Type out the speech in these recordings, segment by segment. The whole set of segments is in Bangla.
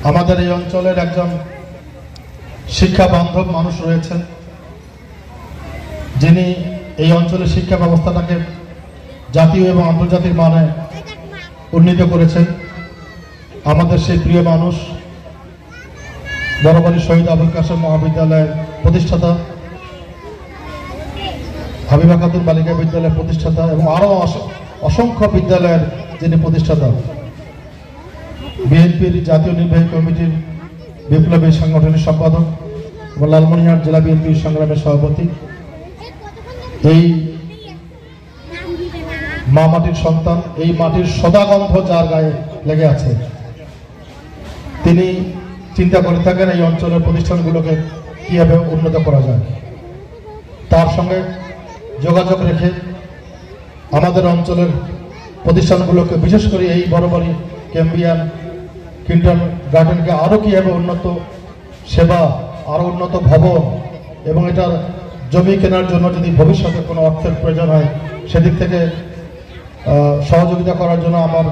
আমাদের এই অঞ্চলের একজন শিক্ষা বান্ধব মানুষ রয়েছেন, যিনি এই অঞ্চলের শিক্ষা ব্যবস্থাটাকে জাতীয় এবং আন্তর্জাতিক মানে উন্নীত করেছেন। আমাদের সেই প্রিয় মানুষ, বড়বাড়ি শহীদ আবুল কাসেম মহাবিদ্যালয়ের প্রতিষ্ঠাতা, হাবিবা খাতুন বালিকা বিদ্যালয়ের প্রতিষ্ঠাতা এবং আরও অসংখ্য বিদ্যালয়ের যিনি প্রতিষ্ঠাতা, বিএনপির জাতীয় নির্বাহী কমিটির বিপ্লবী সাংগঠনিক সম্পাদক এবং লালমনিরহাট জেলা বিএনপির সংগ্রামের সভাপতি, এই মা মাটির সন্তান, এই মাটির সদাগন্ধ যার গায়ে লেগে আছে, তিনি চিন্তা করে থাকেন এই অঞ্চলের প্রতিষ্ঠানগুলোকে কিভাবে উন্নত করা যায়। তার সঙ্গে যোগাযোগ রেখে আমাদের অঞ্চলের প্রতিষ্ঠানগুলোকে, বিশেষ করে এই বড়বাড়ি ক্যাম্বিয়ান কিন্ডার গার্ডেনকে আরও কীভাবে উন্নত সেবা, আরও উন্নত ভবন এবং এটার জমি কেনার জন্য যদি ভবিষ্যতে কোনো অর্থের প্রয়োজন হয় সেদিক থেকে সহযোগিতা করার জন্য আমার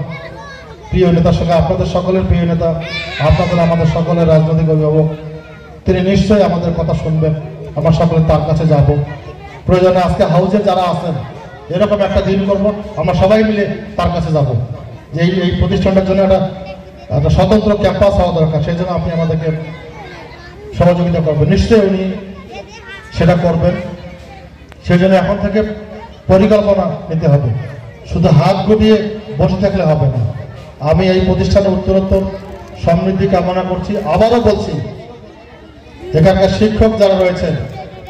প্রিয় নেতার সঙ্গে, আপনাদের সকলের প্রিয় নেতা, আপনাদের আমাদের সকলের রাজনৈতিক অভিভাবক, তিনি নিশ্চয়ই আমাদের কথা শুনবেন। আমরা সকলে তার কাছে যাব। প্রয়োজনে আজকে হাউজে যারা আছেন এরকম একটা দিন করব, আমরা সবাই মিলে তার কাছে যাব যে এই প্রতিষ্ঠানটার জন্য একটা স্বতন্ত্র ক্যাম্পাস হওয়া দরকার, সেই জন্য আপনি আমাদেরকে সহযোগিতা করবেন। নিশ্চয়ই উনি সেটা করবেন। সেই জন্য এখন থেকে পরিকল্পনা নিতে হবে, শুধু হাত গুটিয়ে বসে থাকলে হবে না। আমি এই প্রতিষ্ঠানের উত্তরোত্তর সমৃদ্ধি কামনা করছি। আবারও বলছি, এখানকার শিক্ষক যারা রয়েছেন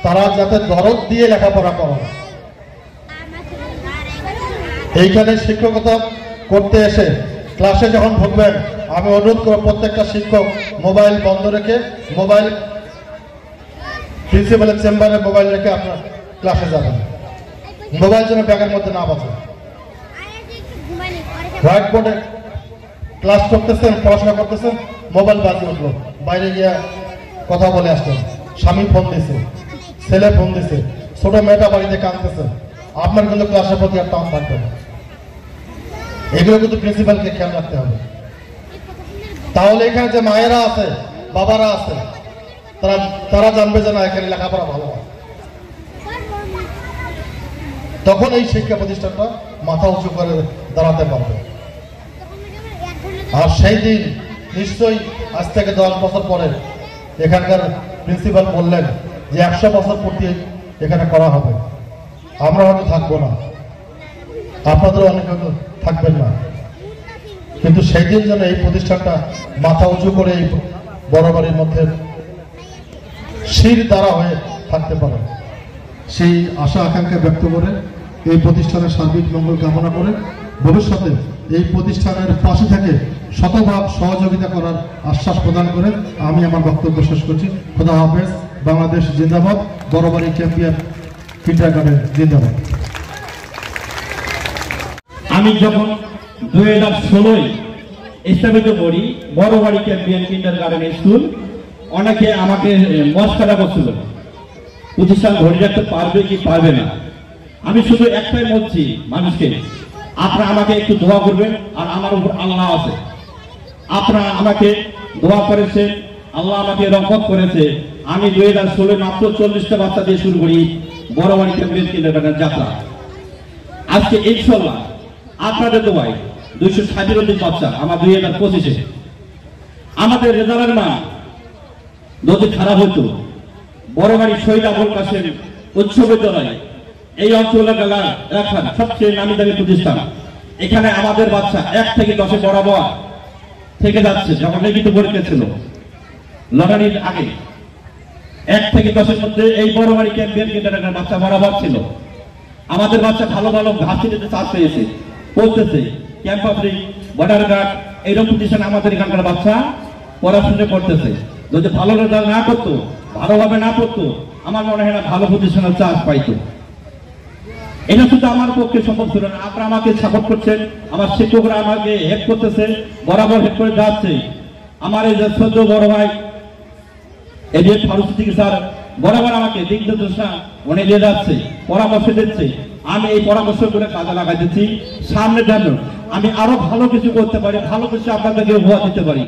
তারা যাতে দরদ দিয়ে লেখাপড়া করেন। এইখানে শিক্ষকতা করতে এসে ক্লাসে যখন ঢুকবেন, আমি অনুরোধ করব প্রত্যেকটা শিক্ষক মোবাইল বন্ধ রেখে, মোবাইল প্রিন্সিপালের চেম্বারে মোবাইল রেখে আপনার ক্লাসে যাবেন। মোবাইল যেন ব্যাগের মধ্যে না বাজে। হোয়াইট বোর্ডে ক্লাস করতেছেন, পড়াশোনা করতেছেন, মোবাইল বাজে উঠলো, বাইরে গিয়ে কথা বলে আসতেন, স্বামী ফোন দিছে, ছেলে ফোন দিছে, ছোট মেয়েটা বাড়িতে কাঁদতেছে, আপনার কিন্তু ক্লাসের প্রতি আর টান থাকবে না। এগুলো কিন্তু প্রিন্সিপালকে খেয়াল রাখতে হবে। তাহলে এখানে যে মায়েরা আছে, বাবারা আছে, তারা জানবে যে না, এখানে লেখাপড়া ভালো হয়। তখন এই শিক্ষা প্রতিষ্ঠানটা মাথা উঁচু করে দাঁড়াতে পারবে। আর সেই দিন নিশ্চয়ই আজ থেকে 10 বছর পরে এখানকার প্রিন্সিপাল বললেন যে 100 বছর পূর্তি এখানে করা হবে। আমরা হয়তো থাকবো না, আপনাদেরও অনেকে হয়তো থাকবেন না, কিন্তু সেই দিন যেন এই প্রতিষ্ঠানটা মাথা উঁচু করে এই বড়বাড়ির মধ্যে শির দ্বারা হয়ে থাকতে পারে, সেই আশা আকাঙ্ক্ষা ব্যক্ত করে এই প্রতিষ্ঠানের সার্বিক মঙ্গল কামনা করে ভবিষ্যতে এই প্রতিষ্ঠানের পাশে থেকে শতভাগ সহযোগিতা করার আশ্বাস প্রদান করে আমি আমার বক্তব্য শেষ করছি। খোদা হাফেজ। বাংলাদেশ জিন্দাবাদ। বড়বাড়ি ক্যাম্পিয়ান কিন্ডারগার্টেন জিন্দাবাদ। আমি যখন 2016 স্থাপিত করি বড়বাড়ি ক্যাম্পিয়ান কিন্ডারগার্টেন স্কুল, অনেকে আমাকে মস্কারা করছিল, প্রতিষ্ঠান ধরে রাখতে পারবে কি পারবে না। আমি শুধু একটাই বলছি মানুষকে, আপনারা আমাকে একটু দোয়া করবেন, আর আমার উপর আল্লাহ আছে। আপনারা আমাকে দোয়া করেছেন, আল্লাহ আমাকে রহমত করেছে। আমি 2016 মাত্র 40টা বাচ্চা দিয়ে শুরু করি বড়বাড়ি ক্যাম্পিয়ান কিন্ডারগার্টেন যাত্রা। আজকে ইনশাআল্লাহ আপনাদের দোয়ায় 260 বাচ্চা আমার 2025-এ। আমাদের রেজাল্টের মান যদি খারাপ হতো, বড়বাড়ি শহীদ আবুল কাসেম উচ্চ বিদ্যালয় এই অঞ্চলের এখন সবচেয়ে নামি দামি প্রতিষ্ঠান। এখানে আমাদের বাচ্চা 1 থেকে 10 বরাবর থেকে যাচ্ছে। যখন লিখিত পরীক্ষা ছিল লটারির আগে, 1 থেকে 10-এর মধ্যে এই বড়বাড়ি ক্যাম্পিয়ান কিন্ডারগার্টেন বাচ্চা বরাবর ছিল। আমাদের বাচ্চা ভালো ভালো ভার্সিটিতে চান্স পেয়েছে, পড়তেছে। ক্যাম্পাসে বর্ডার গার্ড এইরকম প্রতিষ্ঠান আমাদের এখানকার বাচ্চা পড়াশোনা করতেছে। যদি ভালো রেজাল্ট না করতো, ভালোভাবে না পড়তো, আমার মনে হয় না ভালো প্রতিষ্ঠানের চান্স পাইতো। এটা শুধু আমার পক্ষে সম্ভব ছিল না। আপনারা আমাকে সাপোর্ট করছেন, আমার শিক্ষকরা আমাকে হেল্প করতেছে, বরাবর হেল্প করে যাচ্ছে। আমার এই যে ছোট বড় ভাই এডিএফ ফারুক সিদ্দিকী স্যার বরাবর আমাকে দিক নির্দেশনা উনি দিয়ে যাচ্ছে, পরামর্শ দিচ্ছে। আমি এই পরামর্শগুলো কাজে লাগাই দিচ্ছি। সামনের জন্য আমি আরো ভালো কিছু করতে পারি, ভালো কিছু আপনাদেরকে উপহার দিতে পারি।